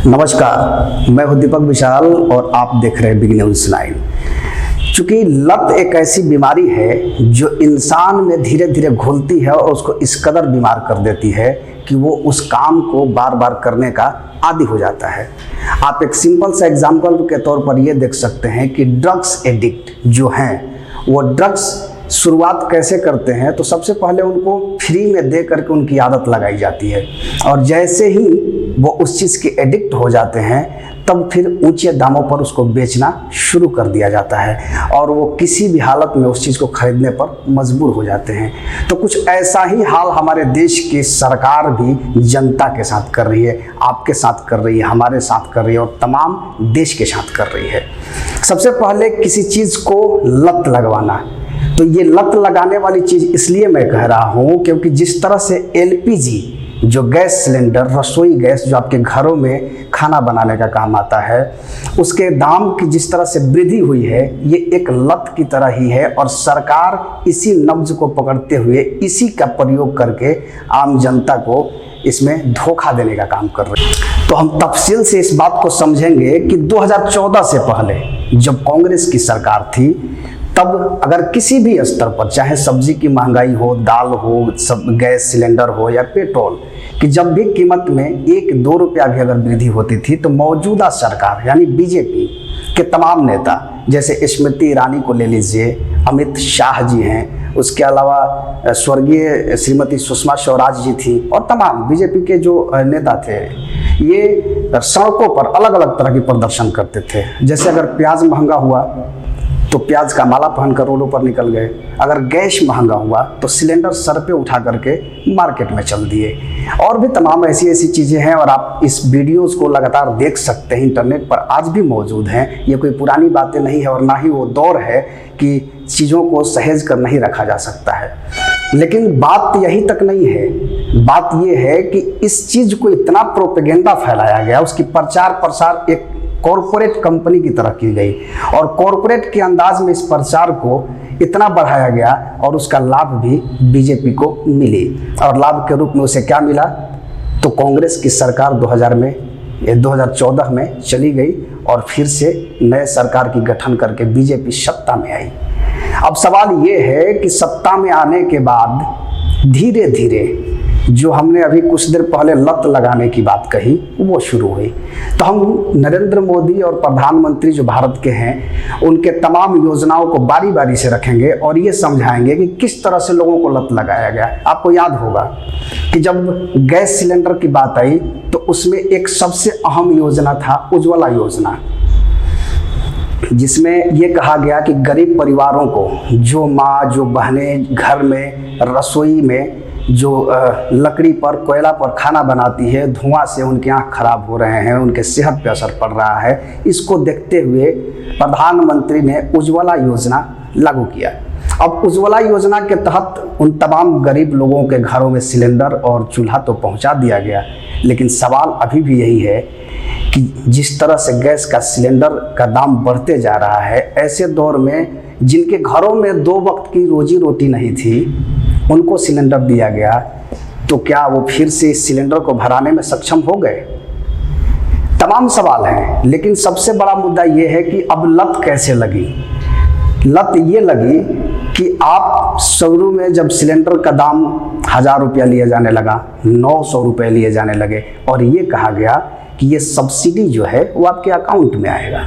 नमस्कार, मैं हूं दीपक विशाल और आप देख रहे हैं बिग न्यूज़ 9। चूंकि लत एक ऐसी बीमारी है जो इंसान में धीरे धीरे घुलती है और उसको इस कदर बीमार कर देती है कि वो उस काम को बार बार करने का आदी हो जाता है। आप एक सिंपल सा एग्जाम्पल के तौर पर ये देख सकते हैं कि ड्रग्स एडिक्ट जो हैं वो ड्रग्स शुरुआत कैसे करते हैं, तो सबसे पहले उनको फ्री में दे करके उनकी आदत लगाई जाती है और जैसे ही वो उस चीज़ के एडिक्ट हो जाते हैं तब फिर ऊंचे दामों पर उसको बेचना शुरू कर दिया जाता है और वो किसी भी हालत में उस चीज़ को खरीदने पर मजबूर हो जाते हैं। तो कुछ ऐसा ही हाल हमारे देश की सरकार भी जनता के साथ कर रही है, आपके साथ कर रही है, हमारे साथ कर रही है और तमाम देश के साथ कर रही है। सबसे पहले किसी चीज़ को लत लगवाना, तो ये लत लगाने वाली चीज़ इसलिए मैं कह रहा हूँ क्योंकि जिस तरह से एलपीजी जो गैस सिलेंडर, रसोई गैस जो आपके घरों में खाना बनाने का काम आता है, उसके दाम की जिस तरह से वृद्धि हुई है ये एक लत की तरह ही है और सरकार इसी नब्ज को पकड़ते हुए इसी का प्रयोग करके आम जनता को इसमें धोखा देने का काम कर रही है। तो हम तफसील से इस बात को समझेंगे कि 2014 से पहले जब कांग्रेस की सरकार थी तब अगर किसी भी स्तर पर, चाहे सब्जी की महंगाई हो, दाल हो, सब गैस सिलेंडर हो या पेट्रोल कि जब भी कीमत में 1-2 रुपया भी अगर वृद्धि होती थी तो मौजूदा सरकार यानी बीजेपी के तमाम नेता, जैसे स्मृति ईरानी को ले लीजिए, अमित शाह जी हैं, उसके अलावा स्वर्गीय श्रीमती सुषमा स्वराज जी थी और तमाम बीजेपी के जो नेता थे, ये सड़कों पर अलग अलग तरह के प्रदर्शन करते थे। जैसे अगर प्याज महंगा हुआ तो प्याज का माला पहनकर रोडों पर निकल गए, अगर गैस महंगा हुआ तो सिलेंडर सर पे उठा करके मार्केट में चल दिए और भी तमाम ऐसी ऐसी चीज़ें हैं और आप इस वीडियोस को लगातार देख सकते हैं, इंटरनेट पर आज भी मौजूद हैं। ये कोई पुरानी बातें नहीं है और ना ही वो दौर है कि चीज़ों को सहेज कर नहीं रखा जा सकता है। लेकिन बात यही तक नहीं है, बात ये है कि इस चीज़ को इतना प्रोपेगेंडा फैलाया गया, उसकी प्रचार प्रसार एक कॉरपोरेट कंपनी की तरह की गई और कॉरपोरेट के अंदाज में इस प्रचार को इतना बढ़ाया गया और उसका लाभ भी बीजेपी को मिली। और लाभ के रूप में उसे क्या मिला, तो कांग्रेस की सरकार 2014 में चली गई और फिर से नए सरकार की गठन करके बीजेपी सत्ता में आई। अब सवाल ये है कि सत्ता में आने के बाद धीरे धीरे जो हमने अभी कुछ देर पहले लत लगाने की बात कही वो शुरू हुई। तो हम नरेंद्र मोदी और प्रधानमंत्री जो भारत के हैं उनके तमाम योजनाओं को बारी बारी से रखेंगे और ये समझाएंगे कि किस तरह से लोगों को लत लगाया गया। आपको याद होगा कि जब गैस सिलेंडर की बात आई तो उसमें एक सबसे अहम योजना था उज्ज्वला योजना, जिसमें ये कहा गया कि गरीब परिवारों को, जो माँ जो बहनें घर में रसोई में जो लकड़ी पर, कोयला पर खाना बनाती है, धुआं से उनकी आँख खराब हो रहे हैं, उनके सेहत पे असर पड़ रहा है, इसको देखते हुए प्रधानमंत्री ने उज्ज्वला योजना लागू किया। अब उज्ज्वला योजना के तहत उन तमाम गरीब लोगों के घरों में सिलेंडर और चूल्हा तो पहुंचा दिया गया, लेकिन सवाल अभी भी यही है कि जिस तरह से गैस का सिलेंडर का दाम बढ़ते जा रहा है, ऐसे दौर में जिनके घरों में 2 वक्त की रोजी रोटी नहीं थी उनको सिलेंडर दिया गया, तो क्या वो फिर से इस सिलेंडर को भराने में सक्षम हो गए? तमाम सवाल हैं, लेकिन सबसे बड़ा मुद्दा ये है कि अब लत कैसे लगी। लत ये लगी कि आप शुरू में जब सिलेंडर का दाम 1000 रुपया लिया जाने लगा, 900 रुपये लिए जाने लगे और ये कहा गया कि ये सब्सिडी जो है वो आपके अकाउंट में आएगा।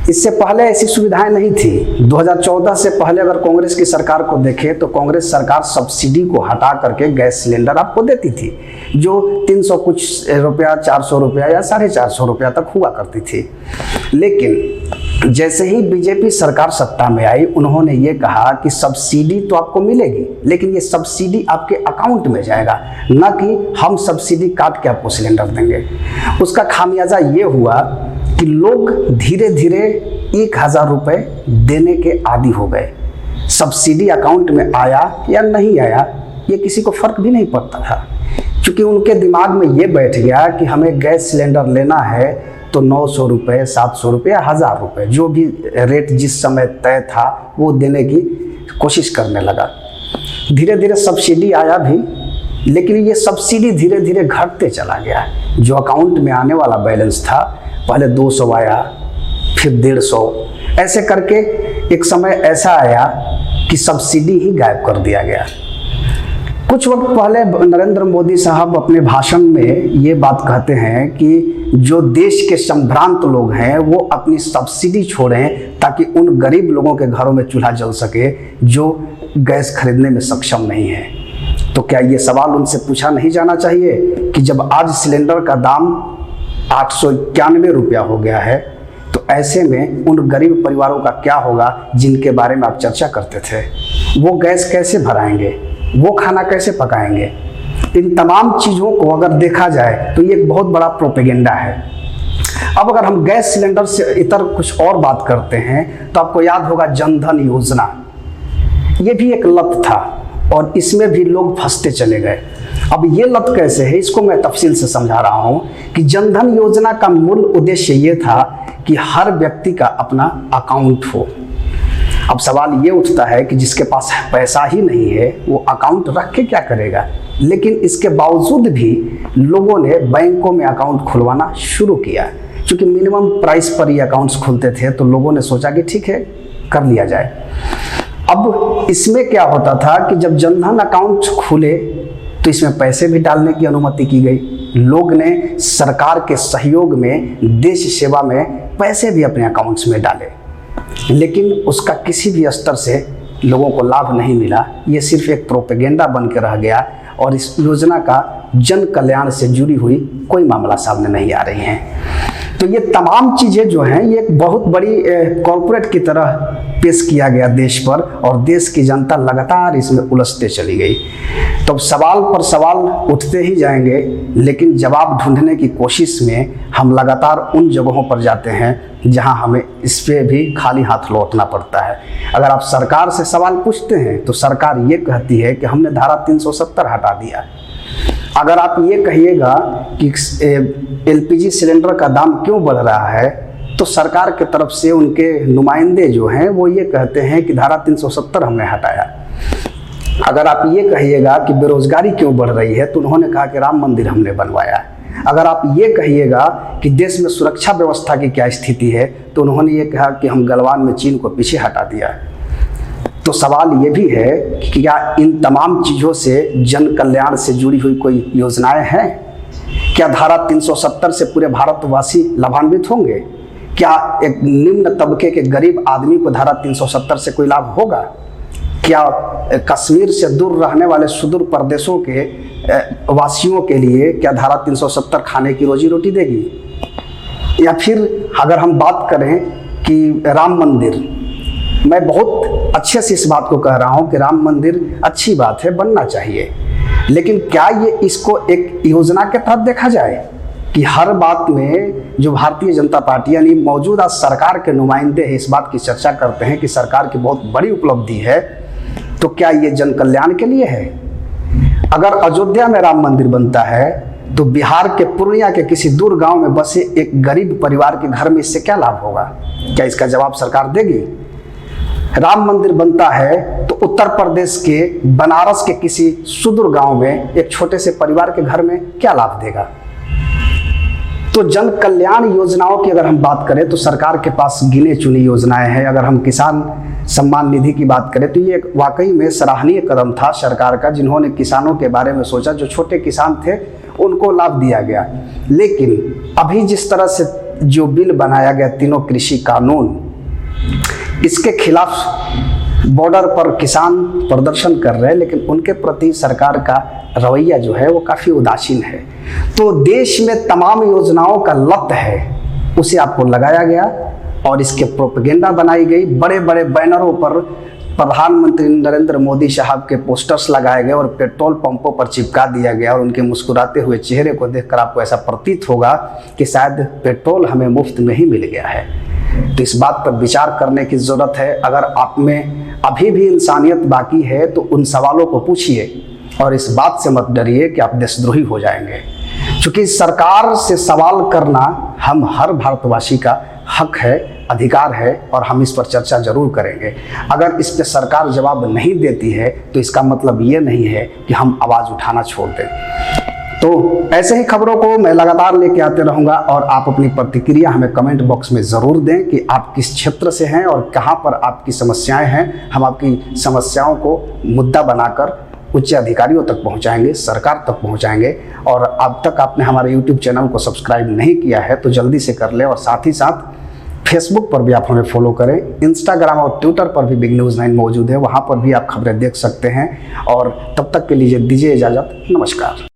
इससे पहले ऐसी सुविधाएं नहीं थी। 2014 से पहले अगर कांग्रेस की सरकार को देखें तो कांग्रेस सरकार सब्सिडी को हटा करके गैस सिलेंडर आपको देती थी, जो 300 कुछ रुपया, 400 रुपया या 450 रुपया तक हुआ करती थी। लेकिन जैसे ही बीजेपी सरकार सत्ता में आई, उन्होंने ये कहा कि सब्सिडी तो आपको मिलेगी, लेकिन ये सब्सिडी आपके अकाउंट में जाएगा, न कि हम सब्सिडी काट के आपको सिलेंडर देंगे। उसका खामियाजा ये हुआ कि लोग धीरे धीरे 1000 रुपये देने के आदी हो गए। सब्सिडी अकाउंट में आया या नहीं आया ये किसी को फर्क भी नहीं पड़ता था, क्योंकि उनके दिमाग में ये बैठ गया कि हमें गैस सिलेंडर लेना है तो 900 रुपये, 700 रुपये, 1000 रुपये, जो भी रेट जिस समय तय था वो देने की कोशिश करने लगा। धीरे धीरे सब्सिडी आया भी लेकिन ये सब्सिडी धीरे धीरे घटते चला गया। जो अकाउंट में आने वाला बैलेंस था, पहले 200 आया, फिर 150, ऐसे करके एक समय ऐसा आया कि सब्सिडी ही गायब कर दिया गया। कुछ वक्त पहले नरेंद्र मोदी साहब अपने भाषण में ये बात कहते हैं कि जो देश के संभ्रांत लोग हैं वो अपनी सब्सिडी छोड़ें ताकि उन गरीब लोगों के घरों में चूल्हा जल सके जो गैस खरीदने में सक्षम नहीं है। तो क्या ये सवाल उनसे पूछा नहीं जाना चाहिए कि जब आज सिलेंडर का दाम 891 रुपया हो गया है, तो ऐसे में उन गरीब परिवारों का क्या होगा जिनके बारे में आप चर्चा करते थे? वो गैस कैसे भराएंगे, वो खाना कैसे पकाएंगे? इन तमाम चीज़ों को अगर देखा जाए तो ये एक बहुत बड़ा प्रोपेगेंडा है। अब अगर हम गैस सिलेंडर से इतर कुछ और बात करते हैं तो आपको याद होगा जनधन योजना। ये भी एक लत था और इसमें भी लोग फंसते चले गए। अब ये लत कैसे है, इसको मैं तफसील से समझा रहा हूँ कि जनधन योजना का मूल उद्देश्य ये था कि हर व्यक्ति का अपना अकाउंट हो। अब सवाल ये उठता है कि जिसके पास पैसा ही नहीं है वो अकाउंट रख के क्या करेगा? लेकिन इसके बावजूद भी लोगों ने बैंकों में अकाउंट खुलवाना शुरू किया। क्योंकि मिनिमम प्राइस पर ये अकाउंट्स खुलते थे तो लोगों ने सोचा कि ठीक है, कर लिया जाए। अब इसमें क्या होता था कि जब जनधन अकाउंट खुले तो इसमें पैसे भी डालने की अनुमति की गई। लोग ने सरकार के सहयोग में देश सेवा में पैसे भी अपने अकाउंट्स में डाले, लेकिन उसका किसी भी स्तर से लोगों को लाभ नहीं मिला। ये सिर्फ एक प्रोपेगेंडा बन के रह गया और इस योजना का जन कल्याण से जुड़ी हुई कोई मामला सामने नहीं आ रही हैं। तो ये तमाम चीज़ें जो हैं ये एक बहुत बड़ी कॉरपोरेट की तरह पेश किया गया देश पर, और देश की जनता लगातार इसमें उलझते चली गई। तो सवाल पर सवाल उठते ही जाएंगे, लेकिन जवाब ढूंढने की कोशिश में हम लगातार उन जगहों पर जाते हैं जहां हमें इस पे भी खाली हाथ लौटना पड़ता है। अगर आप सरकार से सवाल पूछते हैं तो सरकार ये कहती है कि हमने धारा 370 हटा दिया। अगर आप ये कहिएगा कि एलपीजी सिलेंडर का दाम क्यों बढ़ रहा है, तो सरकार की तरफ से उनके नुमाइंदे जो हैं वो ये कहते हैं कि धारा 370 हमने हटाया। अगर आप ये कहिएगा कि बेरोजगारी क्यों बढ़ रही है, तो उन्होंने कहा कि राम मंदिर हमने बनवाया। अगर आप ये कहिएगा कि देश में सुरक्षा व्यवस्था की क्या स्थिति है, तो उन्होंने ये कहा कि हम गलवान में चीन को पीछे हटा दिया। तो सवाल ये भी है कि क्या इन तमाम चीज़ों से जन कल्याण से जुड़ी हुई कोई योजनाएं हैं? क्या धारा 370 से पूरे भारतवासी लाभान्वित होंगे? क्या एक निम्न तबके के गरीब आदमी को धारा 370 से कोई लाभ होगा? क्या कश्मीर से दूर रहने वाले सुदूर प्रदेशों के वासियों के लिए क्या धारा 370 खाने की रोजी रोटी देगी? या फिर अगर हम बात करें कि राम मंदिर, मैं बहुत अच्छे से इस बात को कह रहा हूं कि राम मंदिर अच्छी बात है, बनना चाहिए, लेकिन क्या ये इसको एक योजना के तहत देखा जाए कि हर बात में जो भारतीय जनता पार्टी यानी मौजूदा सरकार के नुमाइंदे हैं इस बात की चर्चा करते हैं कि सरकार की बहुत बड़ी उपलब्धि है, तो क्या ये जन कल्याण के लिए है? अगर अयोध्या में राम मंदिर बनता है तो बिहार के पूर्णिया के किसी दूर गांव में बसे एक गरीब परिवार के घर में इससे क्या लाभ होगा? क्या इसका जवाब सरकार देगी? राम मंदिर बनता है तो उत्तर प्रदेश के बनारस के किसी सुदूर गांव में एक छोटे से परिवार के घर में क्या लाभ देगा? तो जन कल्याण योजनाओं की अगर हम बात करें तो सरकार के पास गिने चुनी योजनाएं हैं। अगर हम किसान सम्मान निधि की बात करें तो ये वाकई में सराहनीय कदम था सरकार का, जिन्होंने किसानों के बारे में सोचा। जो छोटे किसान थे उनको लाभ दिया गया, लेकिन अभी जिस तरह से जो बिल बनाया गया, तीनों कृषि कानून, इसके खिलाफ बॉर्डर पर किसान प्रदर्शन कर रहे हैं, लेकिन उनके प्रति सरकार का रवैया जो है वो काफ़ी उदासीन है। तो देश में तमाम योजनाओं का लत है, उसे आपको लगाया गया और इसके प्रोपेगेंडा बनाई गई। बड़े बड़े बैनरों पर प्रधानमंत्री नरेंद्र मोदी साहब के पोस्टर्स लगाए गए और पेट्रोल पंपों पर चिपका दिया गया, और उनके मुस्कुराते हुए चेहरे को देखकर आपको ऐसा प्रतीत होगा कि शायद पेट्रोल हमें मुफ्त में ही मिल गया है। तो इस बात पर विचार करने की ज़रूरत है। अगर आप में अभी भी इंसानियत बाकी है तो उन सवालों को पूछिए और इस बात से मत डरिए कि आप देशद्रोही हो जाएंगे, क्योंकि सरकार से सवाल करना हम हर भारतवासी का हक है। अधिकार है और हम इस पर चर्चा जरूर करेंगे। अगर इस पर सरकार जवाब नहीं देती है तो इसका मतलब ये नहीं है कि हम आवाज़ उठाना छोड़ दें। तो ऐसे ही खबरों को मैं लगातार लेके आते रहूँगा और आप अपनी प्रतिक्रिया हमें कमेंट बॉक्स में ज़रूर दें कि आप किस क्षेत्र से हैं और कहाँ पर आपकी समस्याएं हैं। हम आपकी समस्याओं को मुद्दा बनाकर उच्च अधिकारियों तक पहुंचाएंगे, सरकार तक पहुंचाएंगे। और अब तक आपने हमारे YouTube चैनल को सब्सक्राइब नहीं किया है तो जल्दी से कर ले, और साथ ही साथ फेसबुक पर भी आप हमें फॉलो करें। इंस्टाग्राम और ट्विटर पर भी बिग न्यूज़ 9 मौजूद है, वहाँ पर भी आप खबरें देख सकते हैं। और तब तक के लिए दीजिए इजाज़त, नमस्कार।